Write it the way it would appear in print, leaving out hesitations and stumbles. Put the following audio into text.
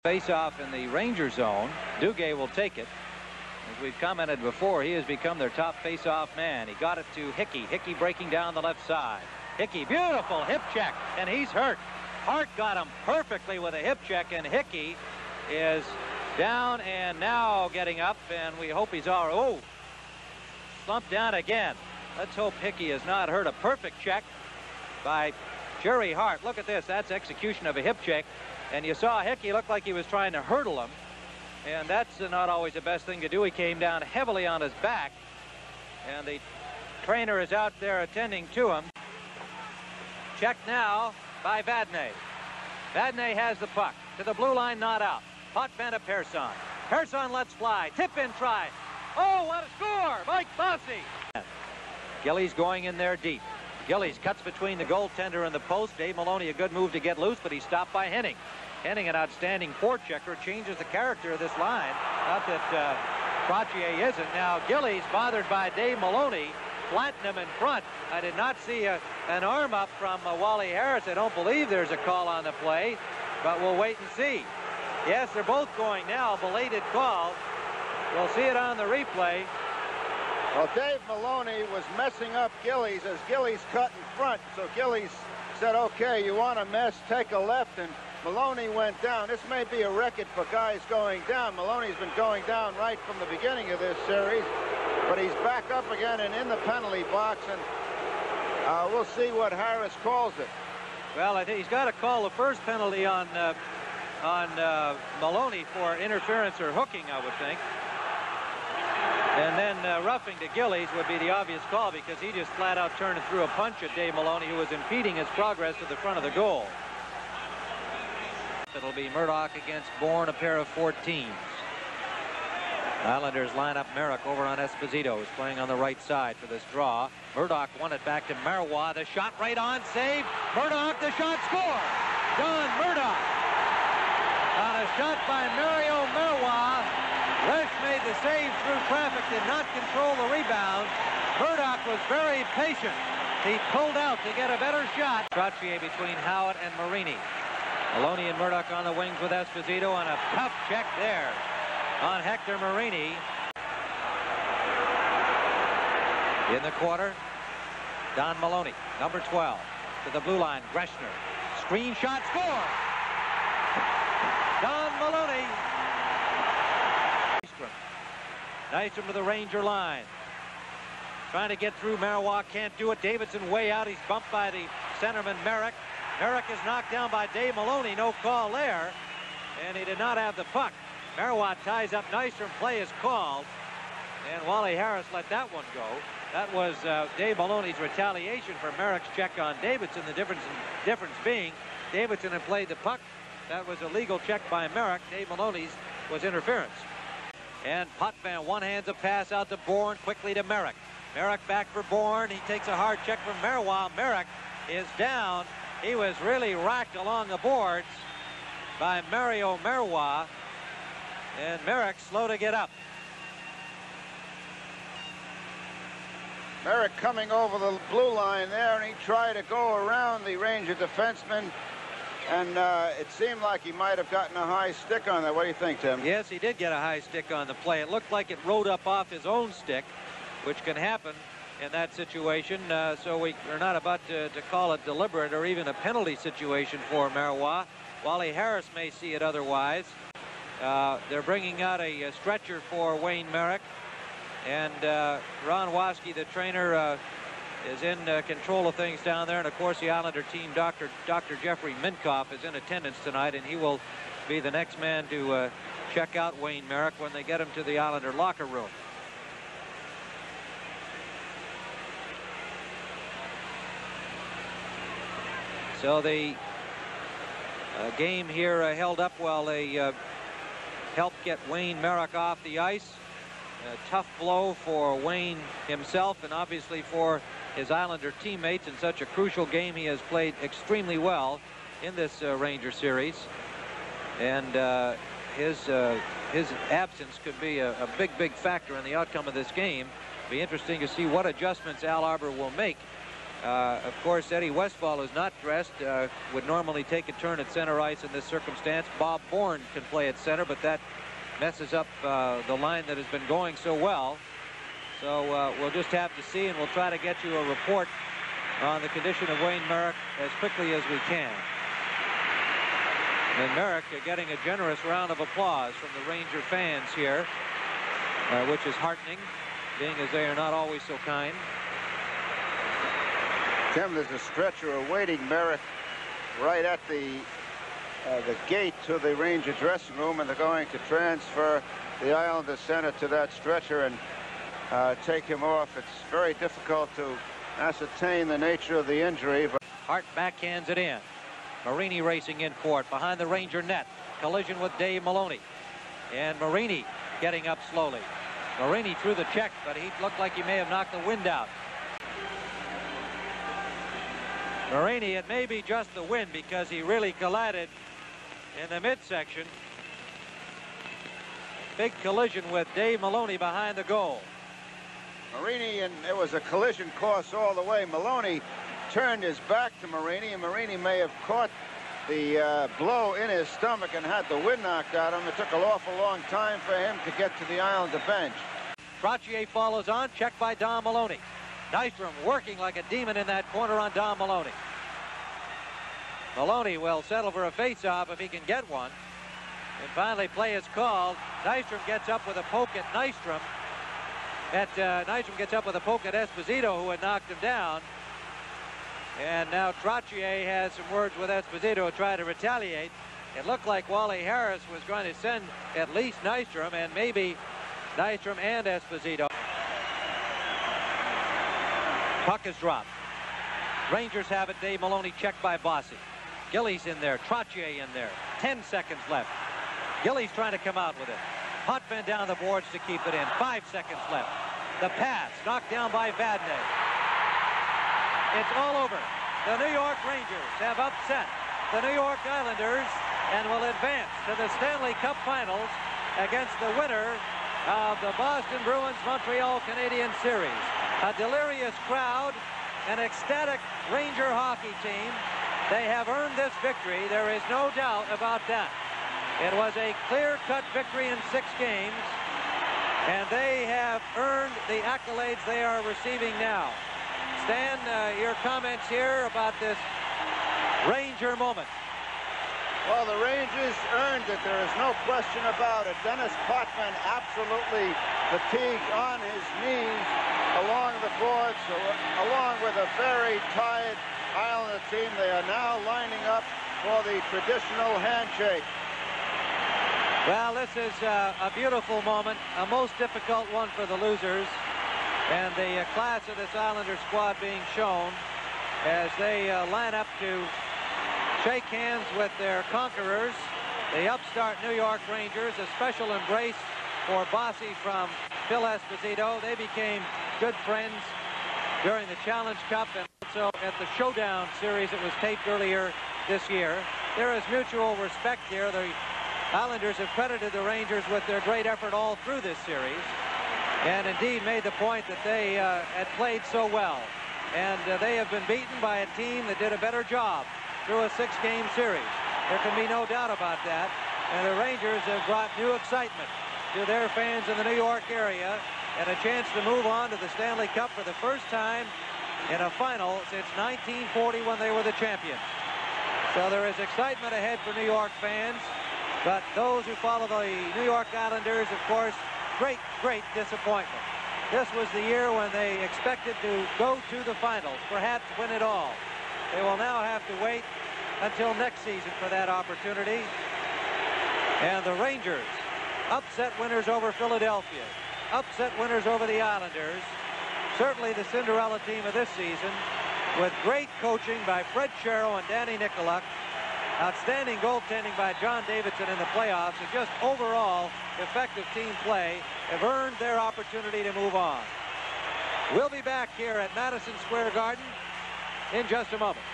Face-off in the Ranger zone. Duguay will take it. As we've commented before, he has become their top face-off man. He got it to Hickey. Hickey breaking down the left side. Hickey, beautiful hip check, and he's hurt. Hart got him perfectly with a hip check, and Hickey is down and now getting up, and we hope he's all right. Oh, slumped down again. Let's hope Hickey has not hurt. A perfect check by Jerry Hart. Look at this. That's execution of a hip check. And you saw Hickey look like he was trying to hurdle him. And that's not always the best thing to do. He came down heavily on his back. And the trainer is out there attending to him. Check now by Vadnais. Vadnais has the puck. To the blue line, not out. Potvin to Persson. Persson lets fly. Tip-in try. Oh, what a score! Mike Bossy. Gillies going in there deep. Gillies cuts between the goaltender and the post. Dave Maloney, a good move to get loose, but he's stopped by Henning. Henning, an outstanding forechecker, changes the character of this line. Not that Trottier isn't. Now, Gillies, bothered by Dave Maloney, flattened him in front. I did not see an arm up from Wally Harris. I don't believe there's a call on the play, but we'll wait and see. Yes, they're both going now. Belated call. We'll see it on the replay. Well, Dave Maloney was messing up Gillies as Gillies cut in front. So Gillies said, okay, you want to mess, take a left, and Maloney went down. This may be a record for guys going down. Maloney's been going down right from the beginning of this series, but he's back up again and in the penalty box, and we'll see what Harris calls it. Well, I think he's got to call the first penalty on Maloney for interference or hooking, I would think. And then roughing to Gillies would be the obvious call, because he just flat out turned and threw a punch at Dave Maloney, who was impeding his progress to the front of the goal. It'll be Murdoch against Bourne, a pair of 14s. Islanders line up Merrick over on Esposito, who's playing on the right side for this draw. Murdoch won it back to Marois. The shot right on, save. Murdoch, the shot, score. John Murdoch on a shot by Mario Marois. Resch made the save through traffic, did not control the rebound. Murdoch was very patient. He pulled out to get a better shot. Trottier between Howard and Marini. Maloney and Murdoch on the wings with Esposito, and a tough check there on Hector Marini. In the quarter, Don Maloney, number 12, to the blue line. Greshner, screen shot, score! Don Maloney. Nystrom to the Ranger line. Trying to get through. Marois can't do it. Davidson way out. He's bumped by the centerman Merrick. Merrick is knocked down by Dave Maloney. No call there. And he did not have the puck. Marois ties up Nystrom. Play is called. And Wally Harris let that one go. That was Dave Maloney's retaliation for Merrick's check on Davidson. The difference being Davidson had played the puck. That was a legal check by Merrick. Dave Maloney's was interference. And Potvin one-hands a pass out to Bourne, quickly to Merrick. Merrick back for Bourne. He takes a hard check from Marois. Merrick is down. He was really racked along the boards by Mario Marois. And Merrick slow to get up. Merrick coming over the blue line there, and he tried to go around the Ranger defenseman. And it seemed like he might have gotten a high stick on that. What do you think, Tim? Yes, he did get a high stick on the play. It looked like it rode up off his own stick, which can happen in that situation. So we are not about to call it deliberate or even a penalty situation for Marois. Wally Harris may see it otherwise. They're bringing out a stretcher for Wayne Merrick. And Ron Waske, the trainer, is in control of things down there. And of course the Islander team, Dr. Jeffrey Minkoff, is in attendance tonight, and he will be the next man to check out Wayne Merrick when they get him to the Islander locker room. So the game here held up while they helped get Wayne Merrick off the ice. A tough blow for Wayne himself, and obviously for his Islander teammates in such a crucial game. He has played extremely well in this Ranger series, and his absence could be a big factor in the outcome of this game. Be interesting to see what adjustments Al Arbour will make Of course, Eddie Westfall is not dressed, would normally take a turn at center ice in this circumstance. Bob Bourne can play at center, but that messes up the line that has been going so well. So we'll just have to see, and we'll try to get you a report on the condition of Wayne Merrick as quickly as we can. And Merrick getting a generous round of applause from the Ranger fans here, which is heartening, being as they are not always so kind. Tim, there's a stretcher awaiting Merrick right at the gate to the Ranger dressing room, and they're going to transfer the Islander center to that stretcher and take him off. It's very difficult to ascertain the nature of the injury. But Hart backhands it in. Marini racing in for it behind the Ranger net. Collision with Dave Maloney. And Marini getting up slowly. Marini threw the check, but he looked like he may have knocked the wind out. Marini, it may be just the wind because he really collided in the midsection. Big collision with Dave Maloney behind the goal. Marini, and it was a collision course all the way. Maloney turned his back to Marini, and Marini may have caught the blow in his stomach and had the wind knocked out of him. It took an awful long time for him to get to the Islander bench. Trottier follows on, checked by Don Maloney. Nystrom working like a demon in that corner on Don Maloney. Maloney will settle for a face-off if he can get one. And finally, play is called. Nystrom gets up with a poke at Nystrom. Nystrom gets up with a poke at Esposito, who had knocked him down. And now Trottier has some words with Esposito to try to retaliate. It looked like Wally Harris was going to send at least Nystrom, and maybe Nystrom and Esposito. Puck is dropped. Rangers have it. Dave Maloney checked by Bossy. Gillies in there. Trottier in there. 10 seconds left. Gillies trying to come out with it. Potvin down the boards to keep it in. 5 seconds left. The pass knocked down by Vadnais. It's all over. The New York Rangers have upset the New York Islanders and will advance to the Stanley Cup Finals against the winner of the Boston Bruins Montreal Canadiens series. A delirious crowd, an ecstatic Ranger hockey team. They have earned this victory. There is no doubt about that. It was a clear-cut victory in 6 games, and they have earned the accolades they are receiving now. Stan, your comments here about this Ranger moment. Well, the Rangers earned it. There is no question about it. Dennis Potvin absolutely fatigued on his knees along the boards, along with a very tired Islander team. They are now lining up for the traditional handshake. Well, this is a beautiful moment, a most difficult one for the losers, and the class of this Islander squad being shown as they line up to shake hands with their conquerors, the upstart New York Rangers. A special embrace for Bossy from Phil Esposito. They became good friends during the Challenge Cup and also at the Showdown series that was taped earlier this year. There is mutual respect here. The Islanders have credited the Rangers with their great effort all through this series, and indeed made the point that they had played so well. And they have been beaten by a team that did a better job through a 6-game series. There can be no doubt about that. And the Rangers have brought new excitement to their fans in the New York area and a chance to move on to the Stanley Cup for the first time in a final since 1940 when they were the champions. So there is excitement ahead for New York fans, but those who follow the New York Islanders, of course, great, great disappointment. This was the year when they expected to go to the finals, perhaps win it all. They will now have to wait until next season for that opportunity. And the Rangers, upset winners over Philadelphia, upset winners over the Islanders, certainly the Cinderella team of this season, with great coaching by Fred Sherrow and Danny Nicoluk, outstanding goaltending by John Davidson in the playoffs, and just overall effective team play, have earned their opportunity to move on. We'll be back here at Madison Square Garden in just a moment.